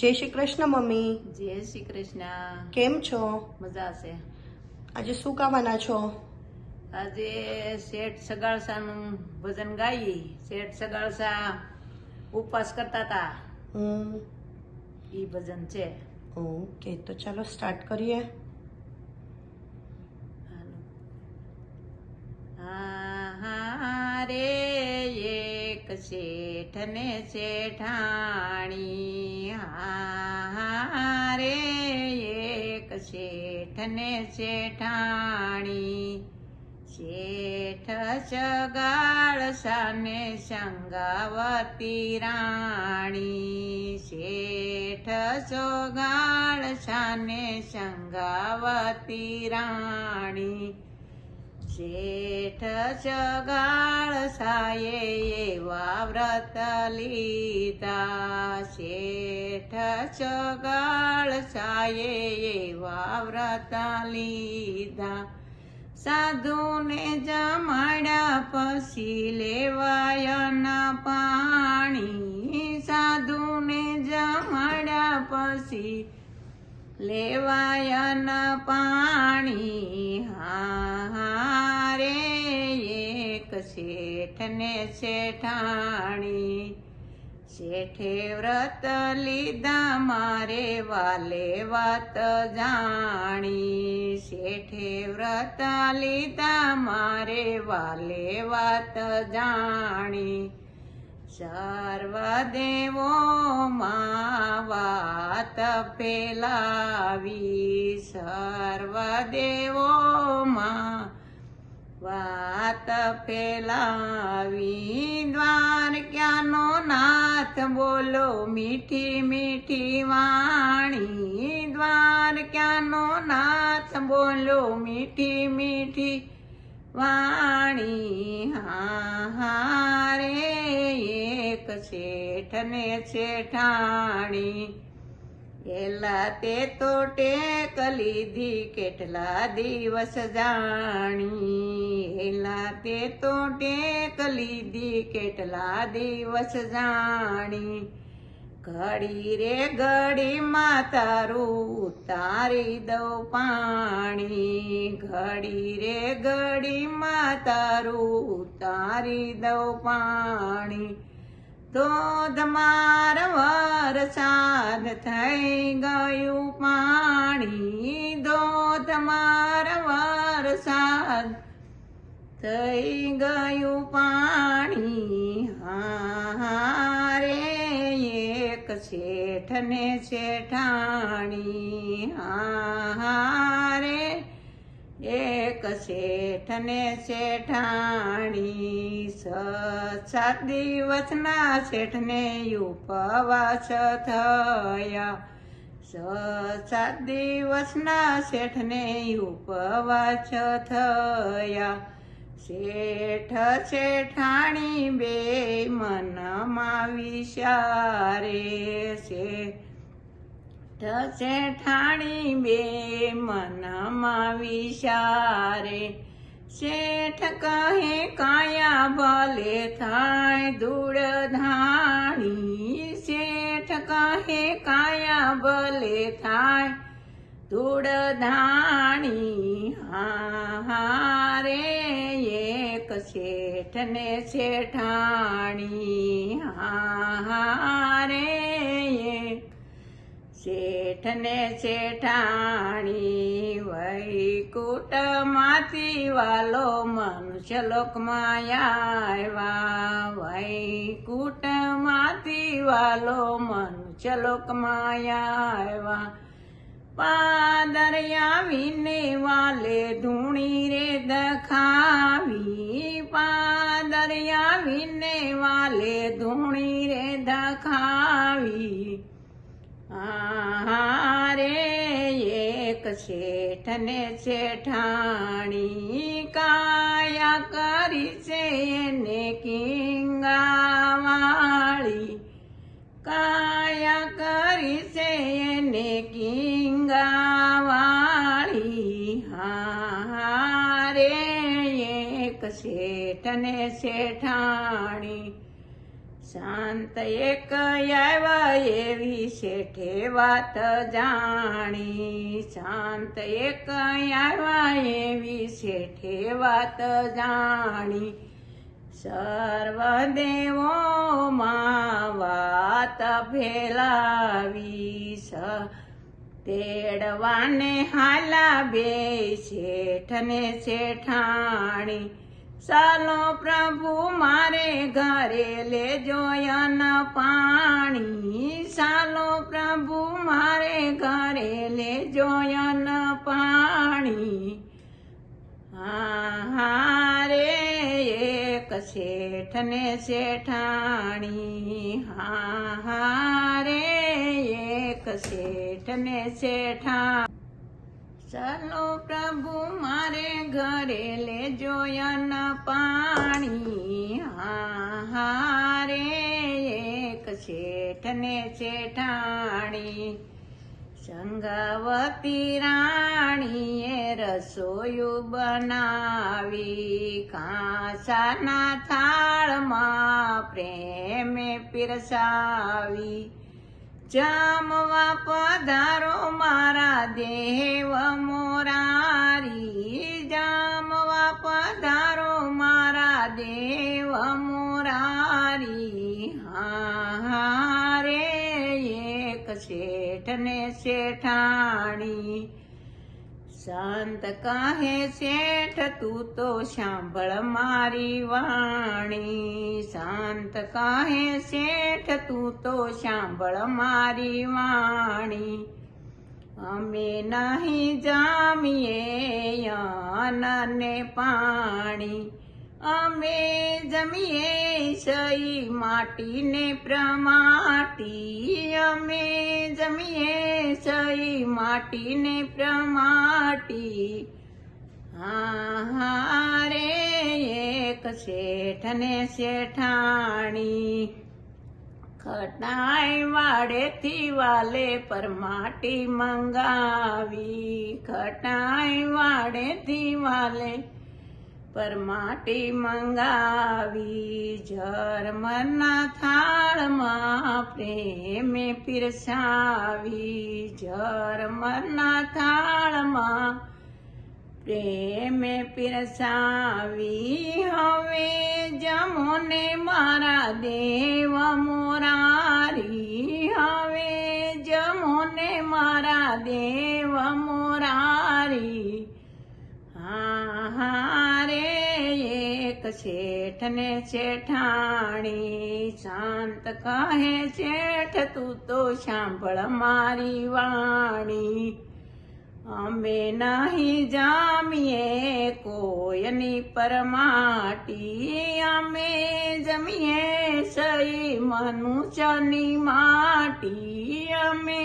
જય શ્રી કૃષ્ણ મમ્મી. જય શ્રી કૃષ્ણ. કેમ છો? મજા છે. આજે શું ગાવાના છો? આજે શેઠ સગાળસાનું ભજન ગાઈ. શેઠ સગાળસા ઉપવાસ કરતા હતા, ઈ ભજન છે. ઓકે, તો ચાલો સ્ટાર્ટ કરીએ. હા રે એક શેઠ ને શેઠાણી, હા રે એક શેઠ ને શેઠાણી, શેઠ સગાળસા ને સંગાવતી રાણી, શેઠ સગાળસા ને સંગાવતી રાણી, શેઠ સગાળસાએ એવા વ્રત લીધા, શેઠ સગાળસાએ એવા વ્રત લીધા, સાધુને જમાડ્યા પછી લેવાય ન પાણી, સાધુને જમાડ્યા પછી લેવાય ન પાણી, હા રે એક શેઠ ને શેઠાણી, શેઠે વ્રત લીધા મારે વાલે વાત જાણી, શેઠે વ્રત લીધા મારે વાલે વાત જાણી, સર્વ દેવોમાં વાત ફેલાવી, સર્વ દેવોમાં વાત ફેલાવી, દ્વારકાનો નાથ બોલો મીઠી મીઠી વાણી, દ્વારકાનો નાથ બોલો મીઠી મીઠી વાણી, હા રે એક શેઠ ને શેઠાણી, એલા તે તો ટેક લીધી કેટલા દિવસ જાણી, એલા તે તો ટેક લીધી કેટલા દિવસ જાણી, ઘડી રે ઘડીમાં તારું ઉતારી દઉં પાણી, ઘડી રે ઘડીમાં તારું ઉતારી દઉં પાણી, ધોધમાર વરસાદ થઈ ગયું પાણી, ધોધમાર વરસાદ થઈ ગયું પાણી, હા રે એક શેઠ ને શેઠાણી, હા રે એક શેઠ ને શેઠાણી, સાત દિવસના શેઠને ઉપવાસ થયા, સાત દિવસના શેઠને ઉપવાસ થયા, શેઠ શેઠાણી બે મનમાં વિચારે, શેઠ શેઠાણી બે મનમાં વિચારે, શેઠ કહે કાયા ભલે થાય ધૂળ ધાણી, શેઠ કહે કાયા ભલે થાય ધૂળ ધાણી, હા રે એક શેઠ ને શેઠાણી, હા રે એક શેઠ ને શેઠાણી, વૈકુંઠમાંથી વાલો મનુષ્ય લોકમાં આવ્યા, વૈકુંઠમાંથી વાલો મનુષ્ય લોકમાં આવ્યા, પાદરિયા વિને વાલે ધૂણી રે દખાવી, પાદરિયા વિને વાલે ધૂણી રે દખાવી, હા રે એક શેઠ ને શેઠાણી, કાયા કરી છે એને કિંગાવાળી, કાયા કરી છે એને કિંગાવાળી, હા રે એક શેઠ ને શેઠાણી, શાંત એક આવ્યા એવી શેઠે વાત જાણી. શાંત એક આવ્યા એવી શેઠે વાત જાણી. સર્વ દેવોમાં વાત ફેલાવી. તેડવાને હાલા બે શેઠ ને શેઠાણી. ચાલો પ્રભુ મારે ઘરે લેજો અન્ન પાણી. ચાલો પ્રભુ મારે ઘરે લેજો અન્ન પાણી. હારે એક શેઠ ને શેઠાણી. હારે એક શેઠ ને શેઠાણી. ચાલો પ્રભુ મારે ઘરે લેજો અન્ન પાણી. હારે એક શેઠ ને શેઠાણી. સંગાવતી રાણીએ રસોયું બનાવી. કાંસાના થાળમાં પ્રેમે પીરસાવી. જમવા પધારો મારા દેવ મોરારી. જમવા પધારો મારા દેવ મોરારી. હારે એક શેઠ ને શેઠાણી. સંત કહે શેઠ તું તો સાંભળ મારી વાણી. સંત કહે શેઠ તું તો સાંભળ મારી વાણી. અમે નહીં જામીએ અન્ન ને પાણી. અમે જમીએ સઈ માટી ને પ્રમાટી. અમે જમીએ સઈ માટી ને પ્રમાટી. હારે એક શેઠ ને શેઠાણી. ખટાઈ વાડેથી વાલે પરમાટી મંગાવી. ખટાઈ વાડેથી વાલે પરમાટી મંગાવી. જરમરના થાળમાં પ્રેમે પીરસાવી. જરમરના થાળમાં પ્રેમે પીરસાવી. હવે જમો ને મારા દેવ મોરારી. હવે જમો ને મારા દેવ મોરારી. હારે એક શેઠ ને શેઠાણી. શાંત કહે શેઠ તું તો સાંભળ મારી વાણી. અમે નહીં જામીએ કોઈની પરમાટી. અમે જમીએ સઈ મનુષ્યની માટી. અમે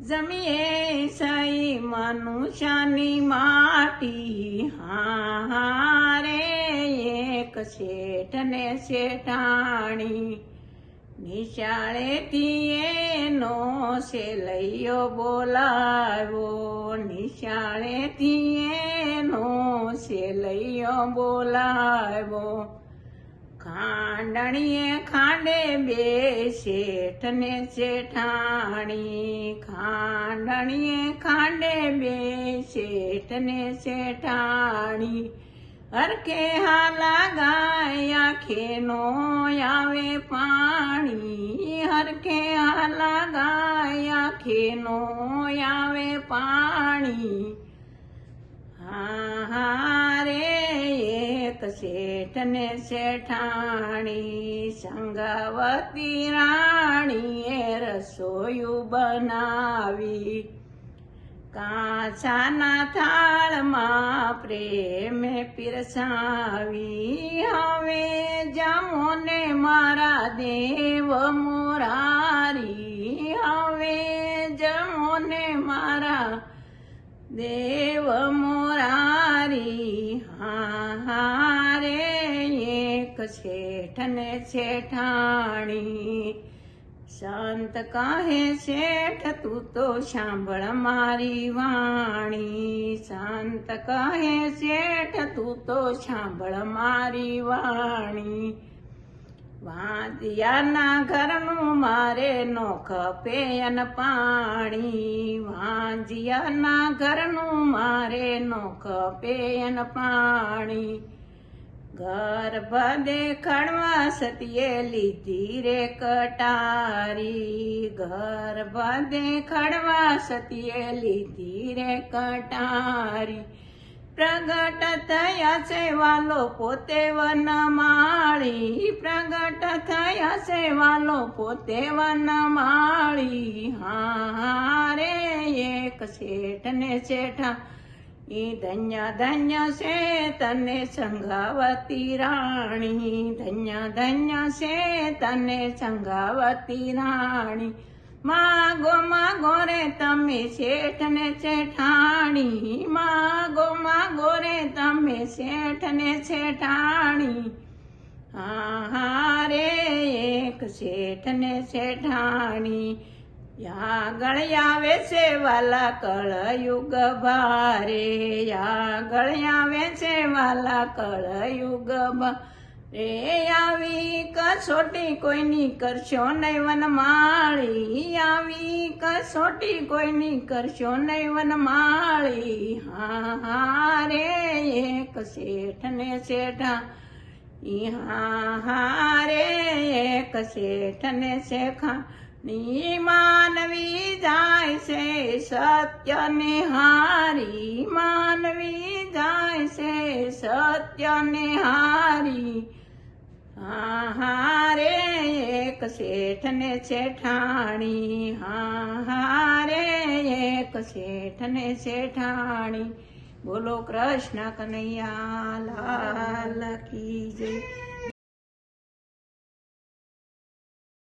જમીએ સઈ મનુષ્યની માટી. હારે એક શેઠ ને શેઠાણી. નિશાળેથી એનો સેલૈયો બોલાવ્યો. નિશાળેથી એનો સેલૈયો બોલાવ્યો. ખાંડણીએ ખાંડે બે શેઠ ને શેઠાણી. ખાંડણીએ ખાંડે બે શેઠ ને શેઠાણી. હરખે હાલા ગાય આંખે નો આવે પાણી. હરખે હાલા ગાય આંખે નો આવે પાણી. હારે એક શેઠ ને શેઠાણી. સંગાવતી રાણીએ રસોયું બનાવી. કાંસાના થાળમાં પ્રેમે પીરસાવી. હવે જમો ને મારા દેવ મોરારી. હવે જમો ને મારા દેવ મોરારી. હારે એક શેઠ ને શેઠાણી. સંત કહે શેઠ તું તો સાંભળ મારી વાણી. સંત કહે શેઠ તું તો સાંભળ મારી વાણી. વાંજિયાના ઘરનું મારે નો ખપે અન પાણી, વાંજિયાના ઘરનું મારે નો ખપે અન પાણી. ગર્ભ દેખાડવા સતીએ લીધી રે કટારી, ગર્ભ દેખાડવા સતીએ લીધી રે કટારી. પ્રગટ થયા છે વાલો પોતે વનમાળી, પ્રગટ થયા છે વાલો પોતે વનમાળી. હા રે એક શેઠ ને શેઠા ઈ ધન્ય ધન્ય છે તને સંઘાવતી રાણી, ધન્ય ધન્ય છે તને સંઘાવતી રાણી. માગો રે તમે શેઠ ને શેઠાણી, માગો રે તમે શેઠ ને શેઠાણી. હા રે એક શેઠ ને શેઠાણી. યા ગળ્યાવે છે વાલા કળયુગ ભારે, યા ગળ્યાવે છે વાલા કળયુગ ભારે. આવી કસોટી કોઈની કરશો નહીં વનમાળી, આવી કસોટી કોઈની કરશો નહીં વનમાળી. હા રે એક શેઠ ને શેઠા, હા રે એક શેઠ ને શેખા. ની માનવી જાય છે સત્ય ને હારી, માનવી જાય છે સત્ય ને હારી. હા રે એક શેઠ ને શેઠાણી, હા રે એક શેઠ ને શેઠાણી. બોલો કૃષ્ણ કનૈયા લાલ કી જય.